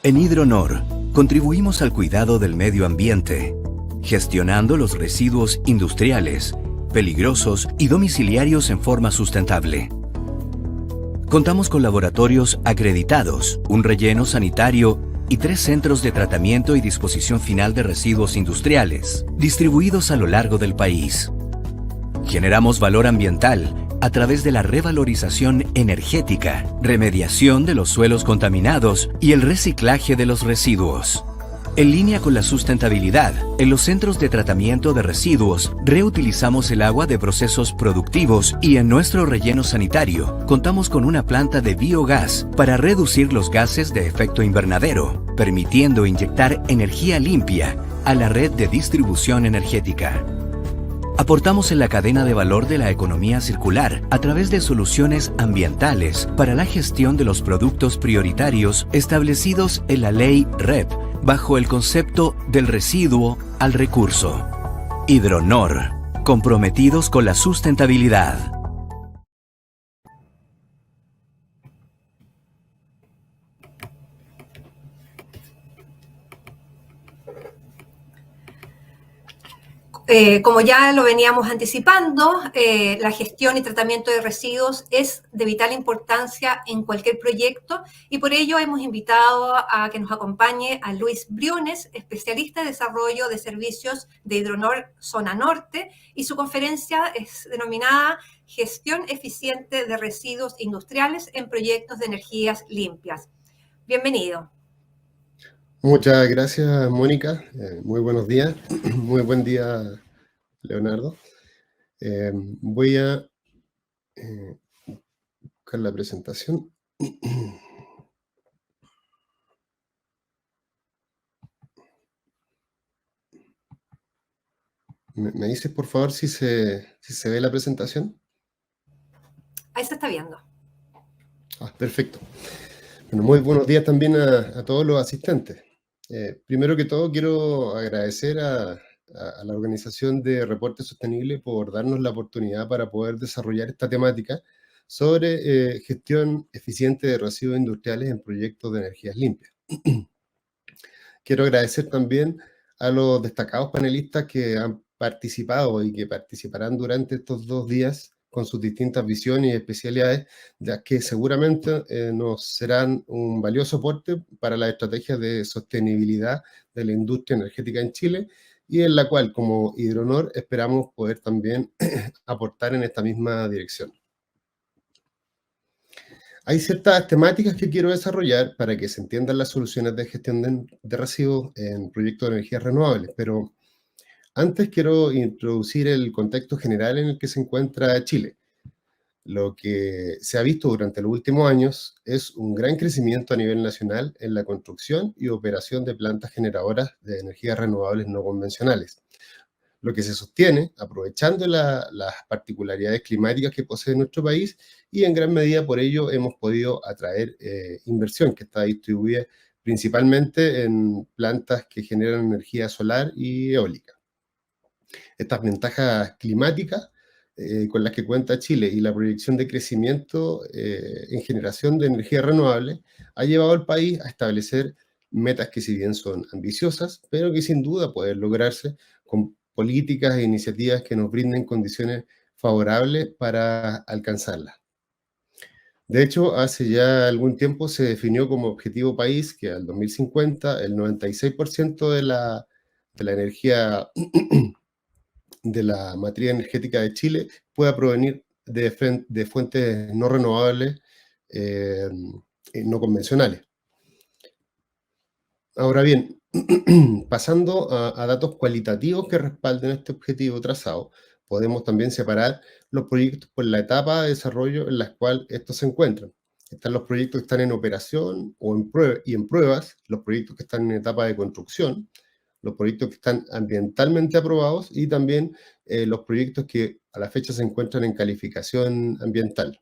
En Hidronor, contribuimos al cuidado del medio ambiente, gestionando los residuos industriales, peligrosos y domiciliarios en forma sustentable. Contamos con laboratorios acreditados, un relleno sanitario y 3 centros de tratamiento y disposición final de residuos industriales, distribuidos a lo largo del país. Generamos valor ambiental a través de la revalorización energética, remediación de los suelos contaminados y el reciclaje de los residuos. En línea con la sustentabilidad, en los centros de tratamiento de residuos reutilizamos el agua de procesos productivos y en nuestro relleno sanitario contamos con una planta de biogás para reducir los gases de efecto invernadero, permitiendo inyectar energía limpia a la red de distribución energética. Aportamos en la cadena de valor de la economía circular a través de soluciones ambientales para la gestión de los productos prioritarios establecidos en la ley REP bajo el concepto del residuo al recurso. Hidronor, comprometidos con la sustentabilidad. Como ya lo veníamos anticipando, la gestión y tratamiento de residuos es de vital importancia en cualquier proyecto y por ello hemos invitado a que nos acompañe a Luis Briones, especialista de desarrollo de servicios de Hidronor Zona Norte, y su conferencia es denominada Gestión eficiente de residuos industriales en proyectos de energías limpias. Bienvenido. Muchas gracias, Mónica. Muy buenos días. Muy buen día, Leonardo. Voy a buscar la presentación. ¿Me dices, por favor, si se ve la presentación? Ahí se está viendo. Perfecto. Bueno, muy buenos días también a todos los asistentes. Primero que todo, quiero agradecer a la Organización de Reporte Sostenible por darnos la oportunidad para poder desarrollar esta temática sobre gestión eficiente de residuos industriales en proyectos de energías limpias. Quiero agradecer también a los destacados panelistas que han participado y que participarán durante estos 2 días con sus distintas visiones y especialidades, ya que seguramente nos serán un valioso aporte para la estrategia de sostenibilidad de la industria energética en Chile, y en la cual, como Hidronor, esperamos poder también aportar en esta misma dirección. Hay ciertas temáticas que quiero desarrollar para que se entiendan las soluciones de gestión de residuos en proyectos de energías renovables, pero antes quiero introducir el contexto general en el que se encuentra Chile. Lo que se ha visto durante los últimos años es un gran crecimiento a nivel nacional en la construcción y operación de plantas generadoras de energías renovables no convencionales, lo que se sostiene aprovechando las particularidades climáticas que posee nuestro país, y en gran medida por ello hemos podido atraer inversión que está distribuida principalmente en plantas que generan energía solar y eólica. Estas ventajas climáticas con las que cuenta Chile y la proyección de crecimiento en generación de energía renovable ha llevado al país a establecer metas que, si bien son ambiciosas, pero que sin duda pueden lograrse con políticas e iniciativas que nos brinden condiciones favorables para alcanzarlas. De hecho, hace ya algún tiempo se definió como objetivo país que al 2050 el 96% de la energía de la matriz energética de Chile pueda provenir de fuentes no renovables y no convencionales. Ahora bien, pasando a datos cualitativos que respalden este objetivo trazado, podemos también separar los proyectos por la etapa de desarrollo en la cual estos se encuentran. Están los proyectos que están en operación o en pruebas, los proyectos que están en etapa de construcción, los proyectos que están ambientalmente aprobados y también los proyectos que a la fecha se encuentran en calificación ambiental.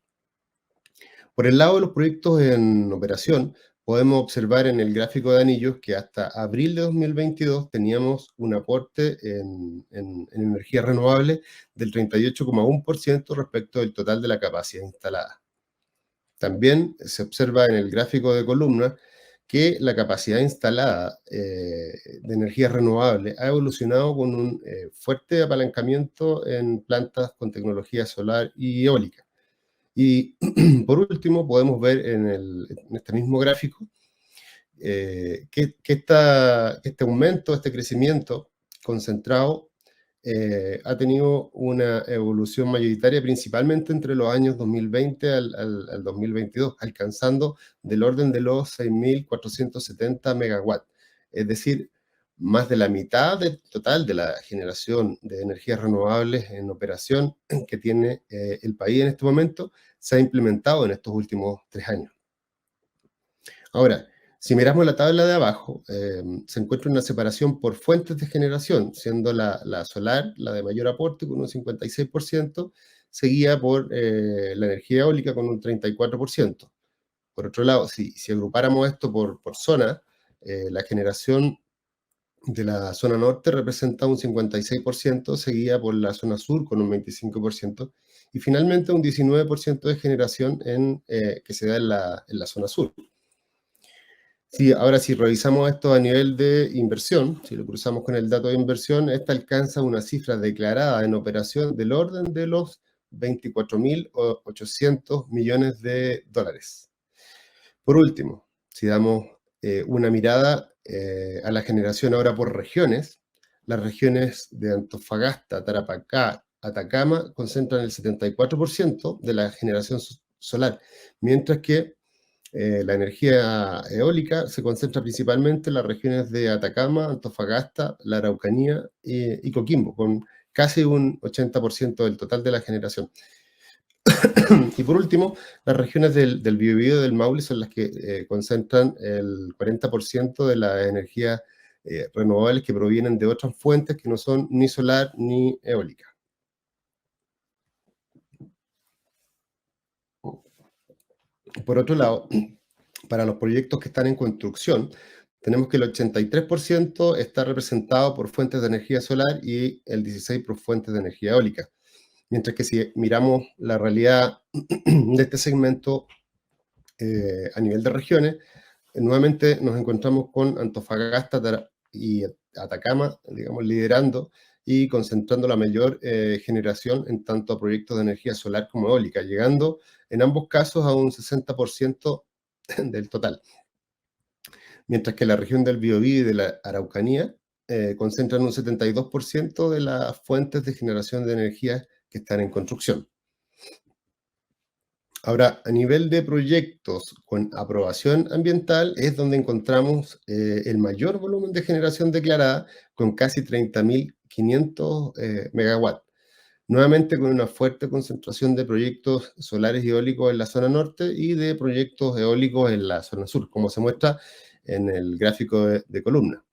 Por el lado de los proyectos en operación, podemos observar en el gráfico de anillos que hasta abril de 2022 teníamos un aporte en energía renovable del 38,1% respecto del total de la capacidad instalada. También se observa en el gráfico de columna que la capacidad instalada de energías renovables ha evolucionado con un fuerte apalancamiento en plantas con tecnología solar y eólica. Y por último, podemos ver en este mismo gráfico que este aumento, este crecimiento concentrado ha tenido una evolución mayoritaria principalmente entre los años 2020 al 2022, alcanzando del orden de los 6.470 megawatts. Es decir, más de la mitad del total de la generación de energías renovables en operación que tiene el país en este momento se ha implementado en estos últimos 3 años. Ahora, si miramos la tabla de abajo, se encuentra una separación por fuentes de generación, siendo la solar la de mayor aporte con un 56%, seguida por la energía eólica con un 34%. Por otro lado, si agrupáramos esto por zona, la generación de la zona norte representa un 56%, seguida por la zona sur con un 25%, y finalmente un 19% de generación que se da en la zona sur. Sí, ahora si revisamos esto a nivel de inversión, si lo cruzamos con el dato de inversión, esta alcanza una cifra declarada en operación del orden de los 24.800 millones de dólares. Por último, si damos una mirada a la generación ahora por regiones, las regiones de Antofagasta, Tarapacá, Atacama concentran el 74% de la generación solar, mientras que la energía eólica se concentra principalmente en las regiones de Atacama, Antofagasta, la Araucanía y Coquimbo, con casi un 80% del total de la generación. Y por último, las regiones del Biobío y del Maule son las que concentran el 40% de las energías renovables que provienen de otras fuentes que no son ni solar ni eólica. Por otro lado, para los proyectos que están en construcción, tenemos que el 83% está representado por fuentes de energía solar y el 16% por fuentes de energía eólica. Mientras que si miramos la realidad de este segmento a nivel de regiones, nuevamente nos encontramos con Antofagasta y Atacama, digamos, liderando y concentrando la mayor generación en tanto a proyectos de energía solar como eólica, llegando en ambos casos a un 60% del total. Mientras que la región del Biobío y de la Araucanía concentran un 72% de las fuentes de generación de energía que están en construcción. Ahora, a nivel de proyectos con aprobación ambiental es donde encontramos el mayor volumen de generación declarada, con casi 30.500 megawatts. Nuevamente con una fuerte concentración de proyectos solares y eólicos en la zona norte y de proyectos eólicos en la zona sur, como se muestra en el gráfico de columna.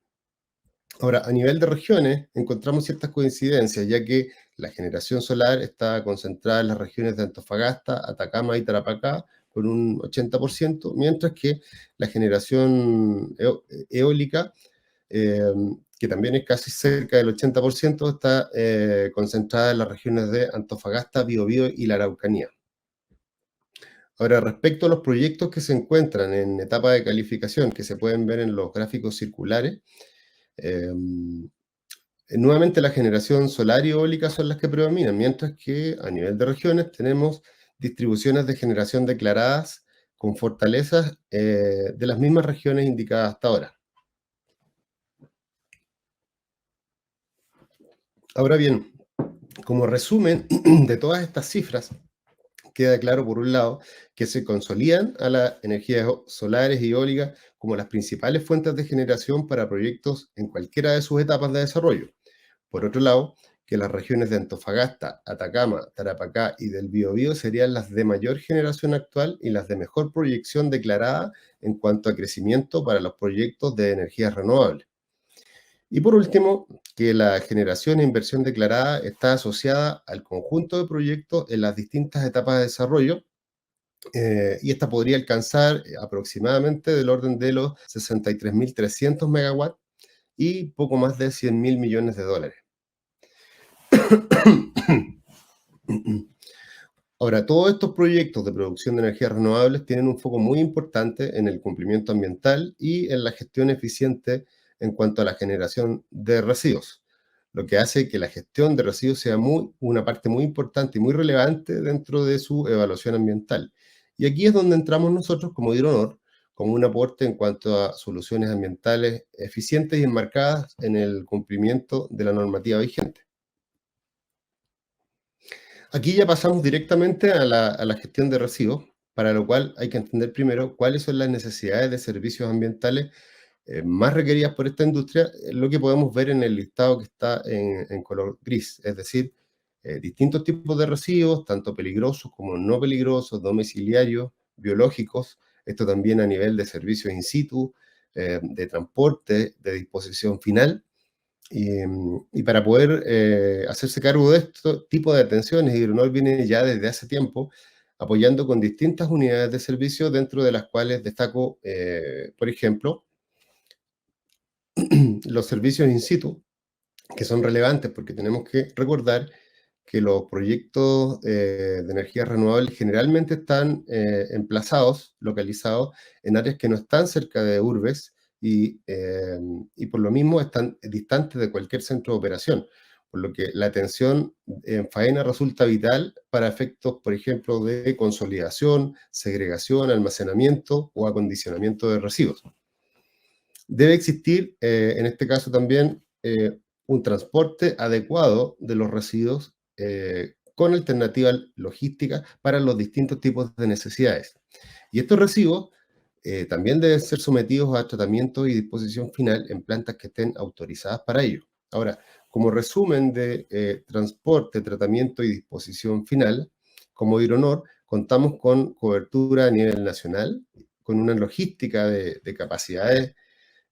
Ahora, a nivel de regiones, encontramos ciertas coincidencias, ya que la generación solar está concentrada en las regiones de Antofagasta, Atacama y Tarapacá, con un 80%, mientras que la generación eólica, que también es casi cerca del 80%, está concentrada en las regiones de Antofagasta, Biobío y la Araucanía. Ahora, respecto a los proyectos que se encuentran en etapa de calificación, que se pueden ver en los gráficos circulares, nuevamente la generación solar y eólica son las que predominan, mientras que a nivel de regiones tenemos distribuciones de generación declaradas con fortalezas de las mismas regiones indicadas hasta ahora. Ahora bien, como resumen de todas estas cifras, queda claro, por un lado, que se consolidan a las energías solares y eólicas como las principales fuentes de generación para proyectos en cualquiera de sus etapas de desarrollo. Por otro lado, que las regiones de Antofagasta, Atacama, Tarapacá y del Biobío serían las de mayor generación actual y las de mejor proyección declarada en cuanto a crecimiento para los proyectos de energías renovables. Y por último, que la generación e inversión declarada está asociada al conjunto de proyectos en las distintas etapas de desarrollo, y esta podría alcanzar aproximadamente del orden de los 63.300 megawatts y poco más de 100.000 millones de dólares. Ahora, todos estos proyectos de producción de energías renovables tienen un foco muy importante en el cumplimiento ambiental y en la gestión eficiente en cuanto a la generación de residuos, lo que hace que la gestión de residuos sea una parte muy importante y muy relevante dentro de su evaluación ambiental. Y aquí es donde entramos nosotros como Hidronor, como un aporte en cuanto a soluciones ambientales eficientes y enmarcadas en el cumplimiento de la normativa vigente. Aquí ya pasamos directamente a la gestión de residuos, para lo cual hay que entender primero cuáles son las necesidades de servicios ambientales más requeridas por esta industria, lo que podemos ver en el listado que está en color gris, es decir, distintos tipos de residuos, tanto peligrosos como no peligrosos, domiciliarios, biológicos, esto también a nivel de servicios in situ, de transporte, de disposición final. Y para poder hacerse cargo de este tipo de atenciones, Hidronor viene ya desde hace tiempo apoyando con distintas unidades de servicio, dentro de las cuales destaco, por ejemplo, los servicios in situ, que son relevantes porque tenemos que recordar que los proyectos de energías renovables generalmente están emplazados, localizados en áreas que no están cerca de urbes y por lo mismo están distantes de cualquier centro de operación, por lo que la atención en faena resulta vital para efectos, por ejemplo, de consolidación, segregación, almacenamiento o acondicionamiento de residuos. Debe existir, en este caso también, un transporte adecuado de los residuos con alternativas logísticas para los distintos tipos de necesidades. Y estos residuos también deben ser sometidos a tratamiento y disposición final en plantas que estén autorizadas para ello. Ahora, como resumen de transporte, tratamiento y disposición final, como Hidronor, contamos con cobertura a nivel nacional, con una logística de capacidades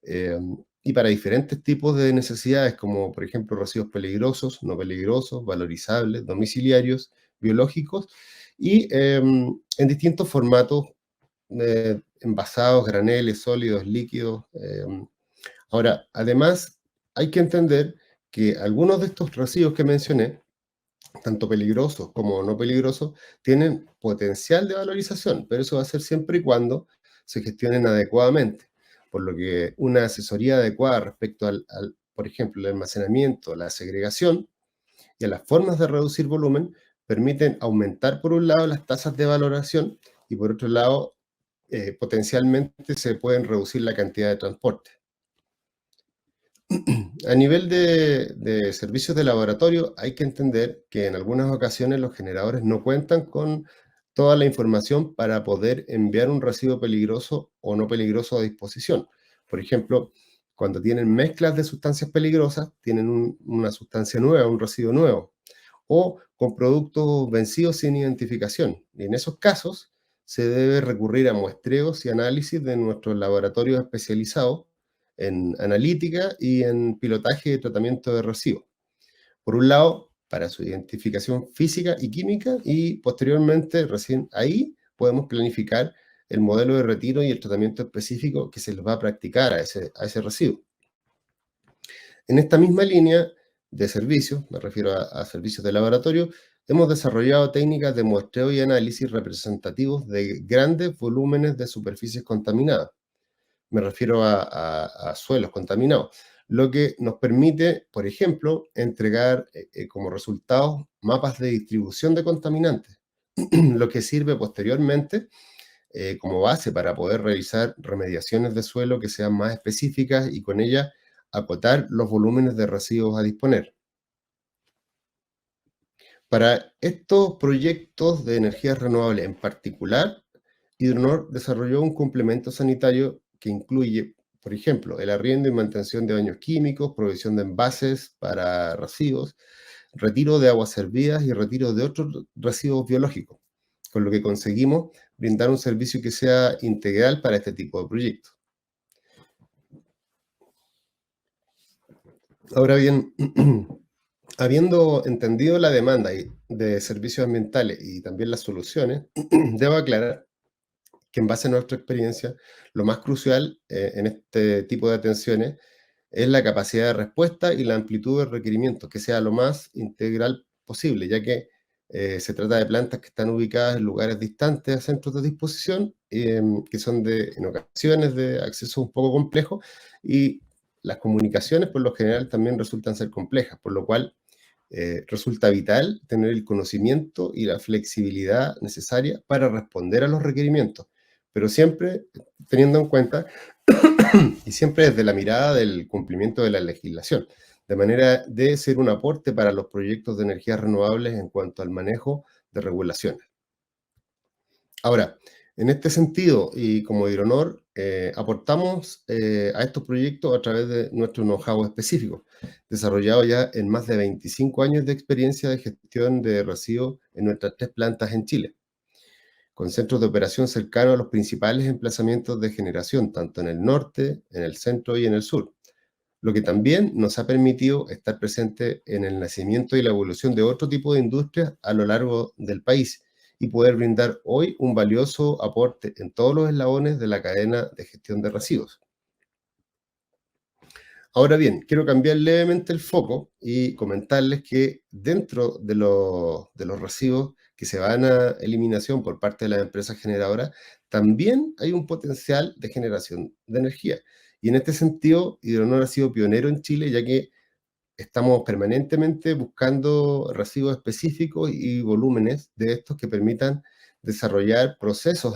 eh, y para diferentes tipos de necesidades, como por ejemplo residuos peligrosos, no peligrosos, valorizables, domiciliarios, biológicos, y en distintos formatos, envasados, graneles, sólidos, líquidos. Ahora, además, hay que entender que algunos de estos residuos que mencioné, tanto peligrosos como no peligrosos, tienen potencial de valorización, pero eso va a ser siempre y cuando se gestionen adecuadamente. Por lo que una asesoría adecuada respecto por ejemplo, el almacenamiento, la segregación y a las formas de reducir volumen permiten aumentar, por un lado, las tasas de valoración y, por otro lado, potencialmente se pueden reducir la cantidad de transporte. A nivel de servicios de laboratorio, hay que entender que en algunas ocasiones los generadores no cuentan con toda la información para poder enviar un residuo peligroso o no peligroso a disposición. Por ejemplo, cuando tienen mezclas de sustancias peligrosas, tienen una sustancia nueva, un residuo nuevo, o con productos vencidos sin identificación. Y en esos casos se debe recurrir a muestreos y análisis de nuestros laboratorios especializados en analítica y en pilotaje de tratamiento de residuos. Por un lado, para su identificación física y química, y posteriormente, recién ahí, podemos planificar el modelo de retiro y el tratamiento específico que se les va a practicar a ese residuo. En esta misma línea de servicios, me refiero a servicios de laboratorio, hemos desarrollado técnicas de muestreo y análisis representativos de grandes volúmenes de superficies contaminadas. Me refiero a suelos contaminados, lo que nos permite, por ejemplo, entregar como resultado mapas de distribución de contaminantes, lo que sirve posteriormente como base para poder realizar remediaciones de suelo que sean más específicas y con ellas acotar los volúmenes de residuos a disponer. Para estos proyectos de energías renovables en particular, Hidronor desarrolló un complemento sanitario que incluye, por ejemplo, el arriendo y mantención de baños químicos, provisión de envases para residuos, retiro de aguas servidas y retiro de otros residuos biológicos, con lo que conseguimos brindar un servicio que sea integral para este tipo de proyectos. Ahora bien, habiendo entendido la demanda de servicios ambientales y también las soluciones, debo aclarar que en base a nuestra experiencia, lo más crucial en este tipo de atenciones es la capacidad de respuesta y la amplitud de requerimientos, que sea lo más integral posible, ya que Se trata de plantas que están ubicadas en lugares distantes a centros de disposición, que son en ocasiones de acceso un poco complejo, y las comunicaciones por lo general también resultan ser complejas, por lo cual resulta vital tener el conocimiento y la flexibilidad necesaria para responder a los requerimientos, pero siempre teniendo en cuenta y siempre desde la mirada del cumplimiento de la legislación, de manera de ser un aporte para los proyectos de energías renovables en cuanto al manejo de regulaciones. Ahora, en este sentido, y como Hidronor, aportamos a estos proyectos a través de nuestro know-how específico, desarrollado ya en más de 25 años de experiencia de gestión de residuos en nuestras 3 plantas en Chile, con centros de operación cercanos a los principales emplazamientos de generación, tanto en el norte, en el centro y en el sur, lo que también nos ha permitido estar presente en el nacimiento y la evolución de otro tipo de industrias a lo largo del país y poder brindar hoy un valioso aporte en todos los eslabones de la cadena de gestión de residuos. Ahora bien, quiero cambiar levemente el foco y comentarles que dentro de los residuos que se van a eliminación por parte de las empresas generadoras, también hay un potencial de generación de energía. Y en este sentido, Hidronor ha sido pionero en Chile, ya que estamos permanentemente buscando residuos específicos y volúmenes de estos que permitan desarrollar procesos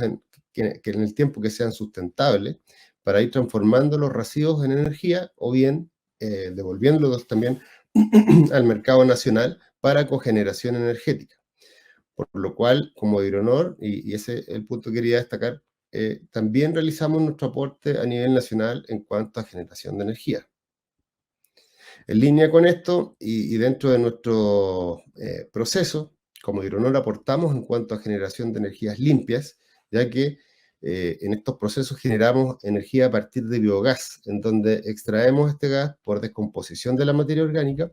que en el tiempo que sean sustentables para ir transformando los residuos en energía o bien devolviéndolos también al mercado nacional para cogeneración energética. Por lo cual, como Hidronor, y ese es el punto que quería destacar, también realizamos nuestro aporte a nivel nacional en cuanto a generación de energía. En línea con esto y dentro de nuestro proceso, como Hidronor aportamos en cuanto a generación de energías limpias, ya que en estos procesos generamos energía a partir de biogás, en donde extraemos este gas por descomposición de la materia orgánica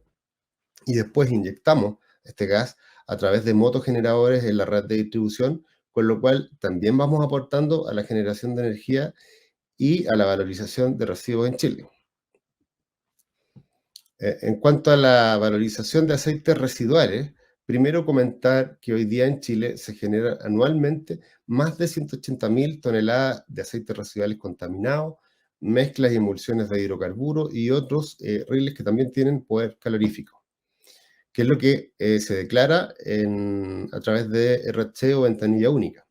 y después inyectamos este gas a través de motogeneradores en la red de distribución, con lo cual también vamos aportando a la generación de energía y a la valorización de residuos en Chile. En cuanto a la valorización de aceites residuales, primero comentar que hoy día en Chile se generan anualmente más de 180.000 toneladas de aceites residuales contaminados, mezclas y emulsiones de hidrocarburos y otros riles que también tienen poder calorífico, que es lo que se declara a través de RC o ventanilla única.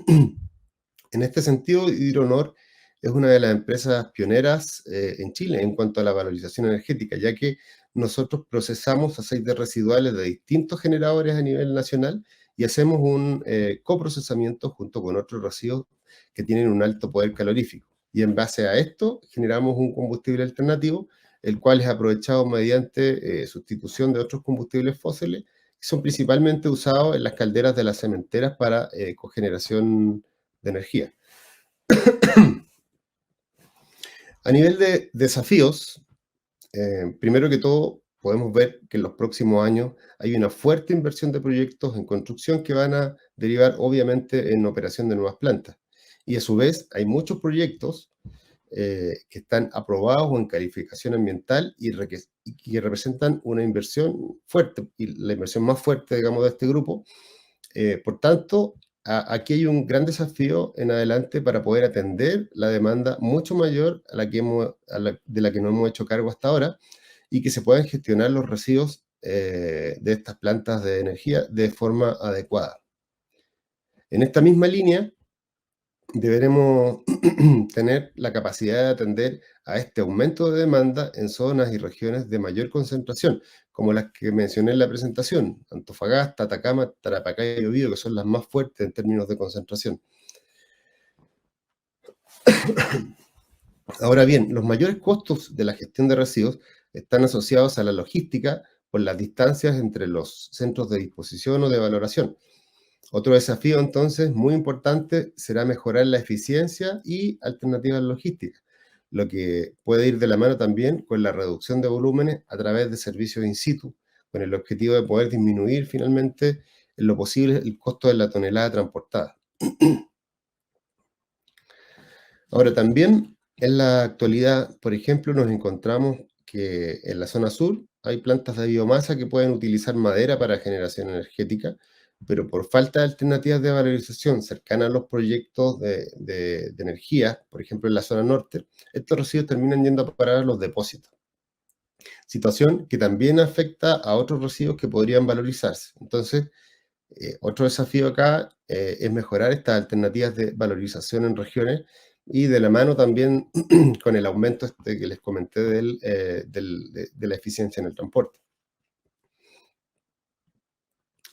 En este sentido, Hidronor es una de las empresas pioneras en Chile en cuanto a la valorización energética, ya que nosotros procesamos aceites residuales de distintos generadores a nivel nacional y hacemos un coprocesamiento junto con otros residuos que tienen un alto poder calorífico. Y en base a esto generamos un combustible alternativo, el cual es aprovechado mediante sustitución de otros combustibles fósiles, que son principalmente usados en las calderas de las cementeras para cogeneración de energía. A nivel de desafíos, primero que todo, podemos ver que en los próximos años hay una fuerte inversión de proyectos en construcción que van a derivar obviamente en operación de nuevas plantas. Y a su vez hay muchos proyectos que están aprobados o en calificación ambiental y que representan una inversión fuerte, y la inversión más fuerte, digamos, de este grupo. Por tanto, aquí hay un gran desafío en adelante para poder atender la demanda mucho mayor de la que no hemos hecho cargo hasta ahora y que se puedan gestionar los residuos de estas plantas de energía de forma adecuada. En esta misma línea, deberemos tener la capacidad de atender a este aumento de demanda en zonas y regiones de mayor concentración, como las que mencioné en la presentación, Antofagasta, Atacama, Tarapacá y Biobío, que son las más fuertes en términos de concentración. Ahora bien, los mayores costos de la gestión de residuos están asociados a la logística por las distancias entre los centros de disposición o de valoración. Otro desafío, entonces, muy importante, será mejorar la eficiencia y alternativas logísticas, lo que puede ir de la mano también con la reducción de volúmenes a través de servicios in situ, con el objetivo de poder disminuir finalmente en lo posible el costo de la tonelada transportada. Ahora también, en la actualidad, por ejemplo, nos encontramos que en la zona sur hay plantas de biomasa que pueden utilizar madera para generación energética, pero por falta de alternativas de valorización cercanas a los proyectos de energía, por ejemplo en la zona norte, estos residuos terminan yendo a parar a los depósitos. Situación que también afecta a otros residuos que podrían valorizarse. Entonces, otro desafío acá es mejorar estas alternativas de valorización en regiones y de la mano también con el aumento que les comenté de la eficiencia en el transporte.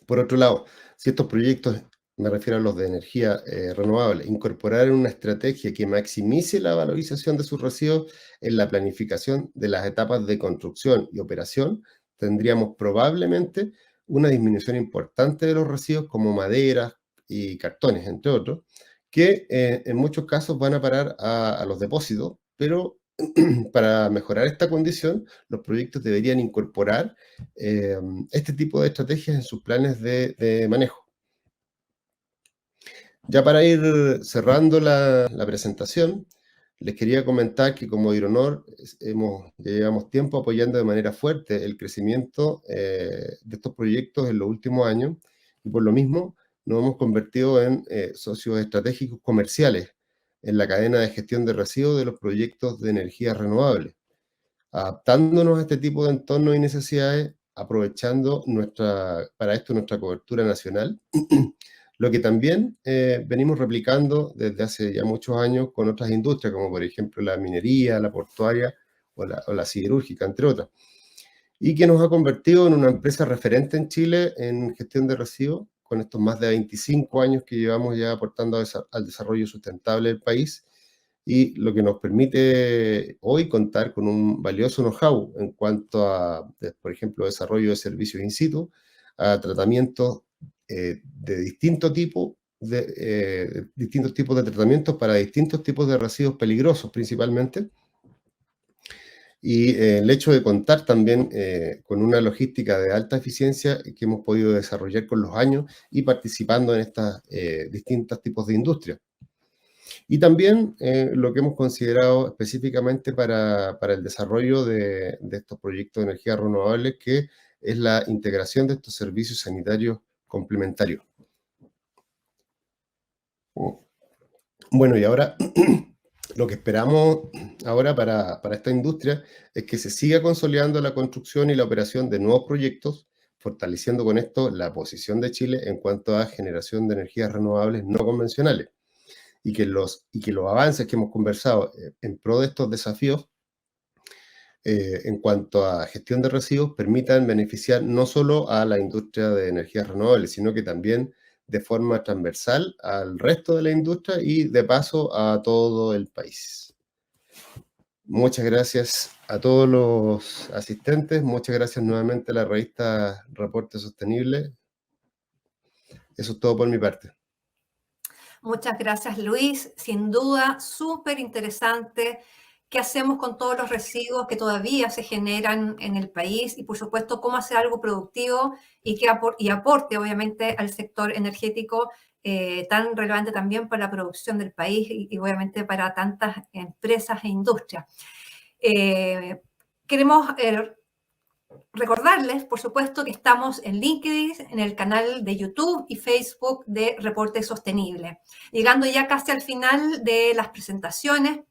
Por otro lado, si estos proyectos, me refiero a los de energía renovable, incorporar una estrategia que maximice la valorización de sus residuos en la planificación de las etapas de construcción y operación, tendríamos probablemente una disminución importante de los residuos como maderas y cartones, entre otros, que en muchos casos van a parar a los depósitos, pero para mejorar esta condición, los proyectos deberían incorporar este tipo de estrategias en sus planes de manejo. Ya para ir cerrando la presentación, les quería comentar que como Hidronor ya llevamos tiempo apoyando de manera fuerte el crecimiento de estos proyectos en los últimos años y por lo mismo nos hemos convertido en socios estratégicos comerciales en la cadena de gestión de residuos de los proyectos de energías renovables, adaptándonos a este tipo de entornos y necesidades, aprovechando para esto nuestra cobertura nacional, lo que también venimos replicando desde hace ya muchos años con otras industrias, como por ejemplo la minería, la portuaria o la siderúrgica, entre otras, y que nos ha convertido en una empresa referente en Chile en gestión de residuos, con estos más de 25 años que llevamos ya aportando al desarrollo sustentable del país, y lo que nos permite hoy contar con un valioso know-how en cuanto a, por ejemplo, desarrollo de servicios in situ, a tratamientos de distintos tipos de tratamientos para distintos tipos de residuos peligrosos principalmente, y el hecho de contar también con una logística de alta eficiencia que hemos podido desarrollar con los años y participando en estas distintos tipos de industrias. Y también lo que hemos considerado específicamente para el desarrollo de estos proyectos de energía renovable, que es la integración de estos servicios sanitarios complementarios. Bueno, y ahora lo que esperamos ahora para esta industria es que se siga consolidando la construcción y la operación de nuevos proyectos, fortaleciendo con esto la posición de Chile en cuanto a generación de energías renovables no convencionales. Y que los avances que hemos conversado en pro de estos desafíos en cuanto a gestión de residuos permitan beneficiar no solo a la industria de energías renovables, sino que también de forma transversal al resto de la industria y de paso a todo el país. Muchas gracias a todos los asistentes, muchas gracias nuevamente a la revista Reporte Sostenible. Eso es todo por mi parte. Muchas gracias, Luis. Sin duda, súper interesante qué hacemos con todos los residuos que todavía se generan en el país y, por supuesto, cómo hacer algo productivo y aporte, obviamente, al sector energético tan relevante también para la producción del país y obviamente, para tantas empresas e industrias. Queremos recordarles, por supuesto, que estamos en LinkedIn, en el canal de YouTube y Facebook de Reporte Sostenible. Llegando ya casi al final de las presentaciones,